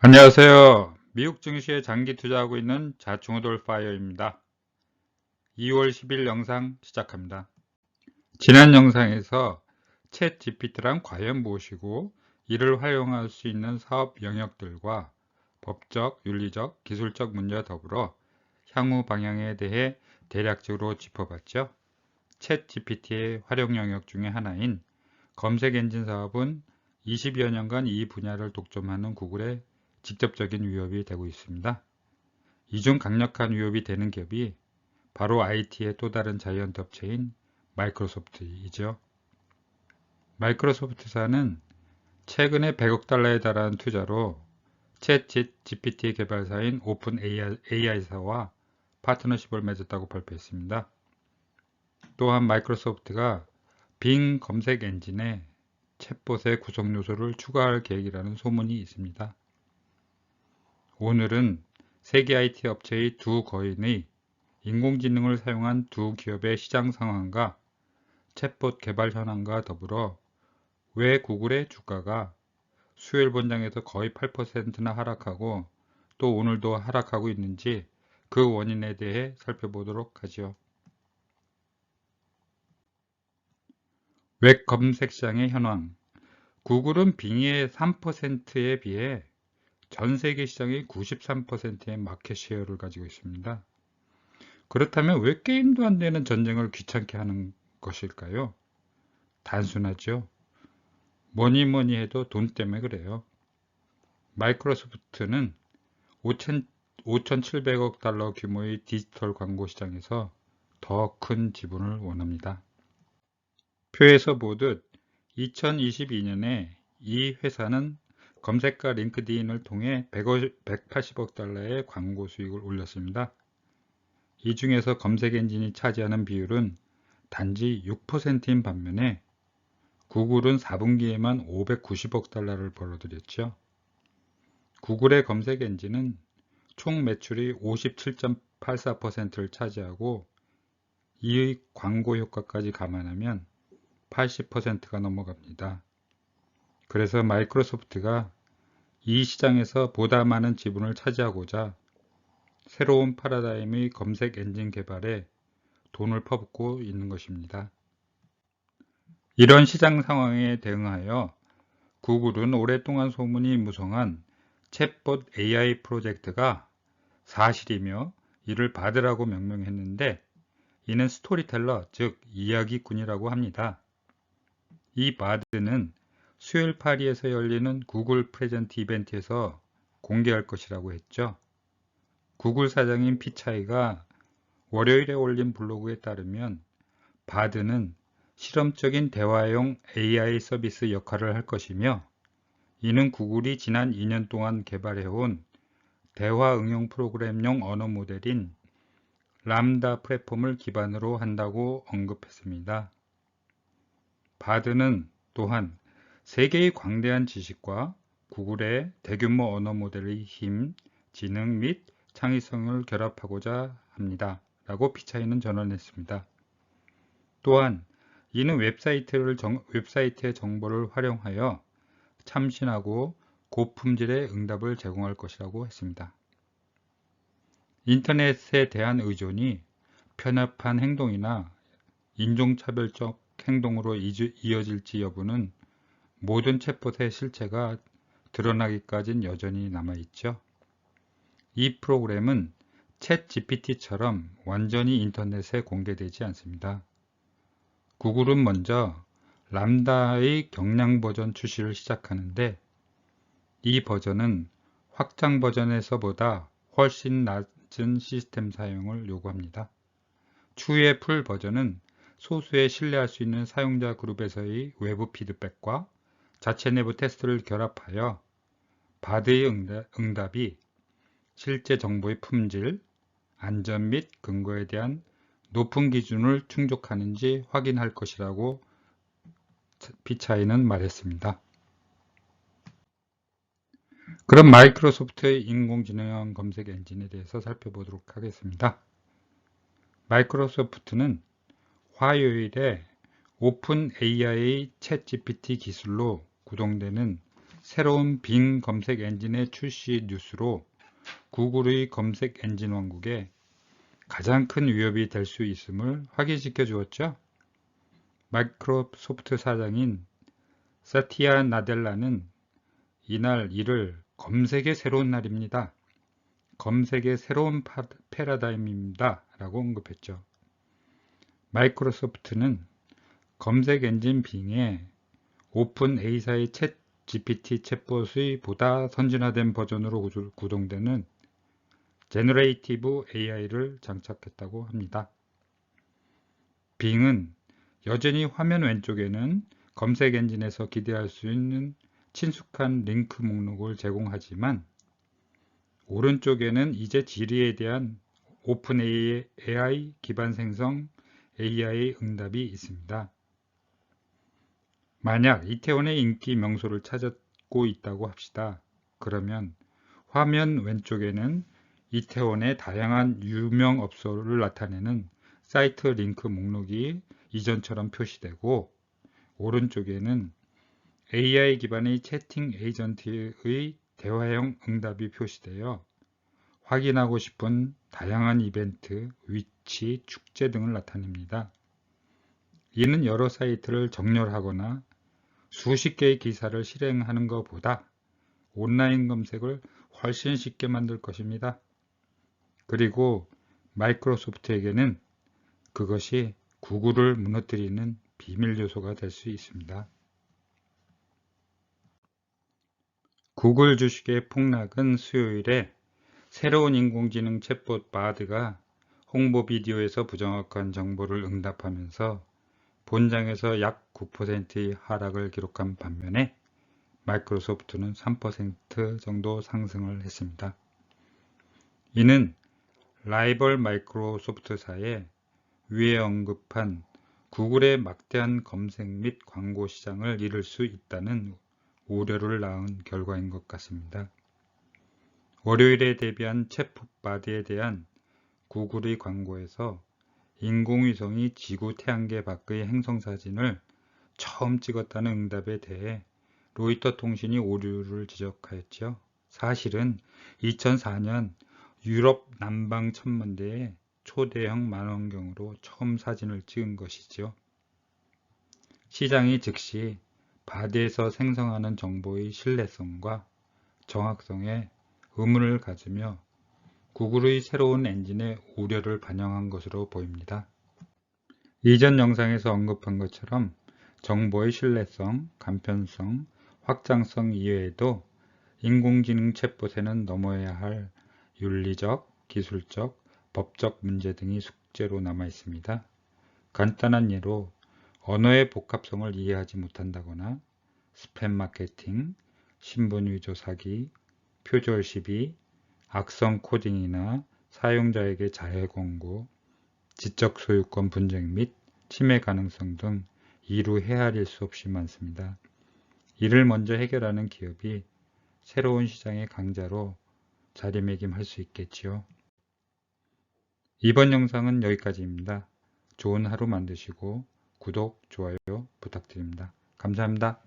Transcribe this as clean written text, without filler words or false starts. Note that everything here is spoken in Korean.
안녕하세요. 미국 증시에 장기 투자하고 있는 자충우돌 파이어입니다. 2월 10일 영상 시작합니다. 지난 영상에서 챗 GPT란 과연 무엇이고 이를 활용할 수 있는 사업 영역들과 법적, 윤리적, 기술적 문제와 더불어 향후 방향에 대해 대략적으로 짚어봤죠. 챗 GPT의 활용 영역 중에 하나인 검색 엔진 사업은 20여 년간 이 분야를 독점하는 구글의 직접적인 위협이 되고 있습니다. 이 중 강력한 위협이 되는 기업이 바로 IT의 또 다른 자이언트 업체인 마이크로소프트이죠. 마이크로소프트사는 최근에 100억 달러에 달하는 투자로 챗 GPT 개발사인 오픈 AI사와 파트너십을 맺었다고 발표했습니다. 또한 마이크로소프트가 빙 검색 엔진에 챗봇의 구성 요소를 추가할 계획이라는 소문이 있습니다. 오늘은 세계 IT 업체의 두 거인의 인공지능을 사용한 두 기업의 시장 상황과 챗봇 개발 현황과 더불어 왜 구글의 주가가 수요일 본장에서 거의 8%나 하락하고 또 오늘도 하락하고 있는지 그 원인에 대해 살펴보도록 하죠. 웹 검색 시장의 현황. 구글은 빙의 3%에 비해 전 세계 시장의 93%의 마켓 쉐어를 가지고 있습니다. 그렇다면 왜 게임도 안 되는 전쟁을 귀찮게 하는 것일까요? 단순하죠. 뭐니 뭐니 해도 돈 때문에 그래요. 마이크로소프트는 5,700억 달러 규모의 디지털 광고 시장에서 더 큰 지분을 원합니다. 표에서 보듯 2022년에 이 회사는 검색과 링크드인을 통해 180억 달러의 광고 수익을 올렸습니다. 이 중에서 검색 엔진이 차지하는 비율은 단지 6%인 반면에 구글은 4분기에만 590억 달러를 벌어들였죠. 구글의 검색 엔진은 총 매출이 57.84%를 차지하고 이의 광고 효과까지 감안하면 80%가 넘어갑니다. 그래서 마이크로소프트가 이 시장에서 보다 많은 지분을 차지하고자 새로운 파라다임의 검색 엔진 개발에 돈을 퍼붓고 있는 것입니다. 이런 시장 상황에 대응하여 구글은 오랫동안 소문이 무성한 챗봇 AI 프로젝트가 사실이며 이를 바드라고 명명했는데 이는 스토리텔러, 즉 이야기꾼이라고 합니다. 이 바드는 수요일 파리에서 열리는 구글 프레젠트 이벤트에서 공개할 것이라고 했죠. 구글 사장인 피차이가 월요일에 올린 블로그에 따르면 바드는 실험적인 대화용 AI 서비스 역할을 할 것이며 이는 구글이 지난 2년 동안 개발해온 대화 응용 프로그램용 언어 모델인 람다 플랫폼을 기반으로 한다고 언급했습니다. 바드는 또한 세계의 광대한 지식과 구글의 대규모 언어 모델의 힘, 지능 및 창의성을 결합하고자 합니다. 라고 피차이는 전언했습니다. 또한 이는 웹사이트의 정보를 활용하여 참신하고 고품질의 응답을 제공할 것이라고 했습니다. 인터넷에 대한 의존이 편협한 행동이나 인종차별적 행동으로 이어질지 여부는 모든 챗봇의 실체가 드러나기까지는 여전히 남아있죠. 이 프로그램은 챗 GPT처럼 완전히 인터넷에 공개되지 않습니다. 구글은 먼저 람다의 경량 버전 출시를 시작하는데 이 버전은 확장 버전에서보다 훨씬 낮은 시스템 사용을 요구합니다. 추후의 풀 버전은 소수의 신뢰할 수 있는 사용자 그룹에서의 외부 피드백과 자체 내부 테스트를 결합하여 바드의 응답이 실제 정보의 품질, 안전 및 근거에 대한 높은 기준을 충족하는지 확인할 것이라고 피차이는 말했습니다. 그럼 마이크로소프트의 인공지능 검색 엔진에 대해서 살펴보도록 하겠습니다. 마이크로소프트는 화요일에 오픈 AI 챗 GPT 기술로 구동되는 새로운 빙 검색 엔진의 출시 뉴스로 구글의 검색 엔진 왕국에 가장 큰 위협이 될 수 있음을 확인시켜 주었죠. 마이크로소프트 사장인 사티아 나델라는 이날 이를 검색의 새로운 날입니다. 검색의 새로운 패러다임입니다. 라고 언급했죠. 마이크로소프트는 검색 엔진 빙의 오픈 A사의 챗 GPT 챗봇의 보다 선진화된 버전으로 구동되는 제너레이티브 AI를 장착했다고 합니다. 빙은 여전히 화면 왼쪽에는 검색 엔진에서 기대할 수 있는 친숙한 링크 목록을 제공하지만 오른쪽에는 이제 지리에 대한 오픈 AI 기반 생성 AI 응답이 있습니다. 만약 이태원의 인기 명소를 찾고 있다고 합시다. 그러면 화면 왼쪽에는 이태원의 다양한 유명 업소를 나타내는 사이트 링크 목록이 이전처럼 표시되고 오른쪽에는 AI 기반의 채팅 에이전트의 대화형 응답이 표시되어 확인하고 싶은 다양한 이벤트, 위치, 축제 등을 나타냅니다. 이는 여러 사이트를 정렬하거나 수십 개의 기사를 실행하는 것보다 온라인 검색을 훨씬 쉽게 만들 것입니다. 그리고 마이크로소프트에게는 그것이 구글을 무너뜨리는 비밀 요소가 될 수 있습니다. 구글 주식의 폭락은 수요일에 새로운 인공지능 챗봇 바드가 홍보 비디오에서 부정확한 정보를 응답하면서 본장에서 약 9%의 하락을 기록한 반면에 마이크로소프트는 3% 정도 상승을 했습니다. 이는 라이벌 마이크로소프트사의 위에 언급한 구글의 막대한 검색 및 광고 시장을 잃을 수 있다는 우려를 낳은 결과인 것 같습니다. 월요일에 데뷔한 챗봇 바드에 대한 구글의 광고에서 인공위성이 지구 태양계 밖의 행성사진을 처음 찍었다는 응답에 대해 로이터 통신이 오류를 지적하였죠. 사실은 2004년 유럽 남방 천문대에 초대형 망원경으로 처음 사진을 찍은 것이죠. 시장이 즉시 바드에서 생성하는 정보의 신뢰성과 정확성에 의문을 가지며 구글의 새로운 엔진의 우려를 반영한 것으로 보입니다. 이전 영상에서 언급한 것처럼 정보의 신뢰성, 간편성, 확장성 이외에도 인공지능 챗봇에는 넘어야 할 윤리적, 기술적, 법적 문제 등이 숙제로 남아 있습니다. 간단한 예로 언어의 복합성을 이해하지 못한다거나 스팸 마케팅, 신분 위조 사기, 표절 시비, 악성 코딩이나 사용자에게 자해 광고, 지적 소유권 분쟁 및 침해 가능성 등 이루 헤아릴 수 없이 많습니다. 이를 먼저 해결하는 기업이 새로운 시장의 강자로 자리매김할 수 있겠지요. 이번 영상은 여기까지입니다. 좋은 하루 만드시고 구독, 좋아요 부탁드립니다. 감사합니다.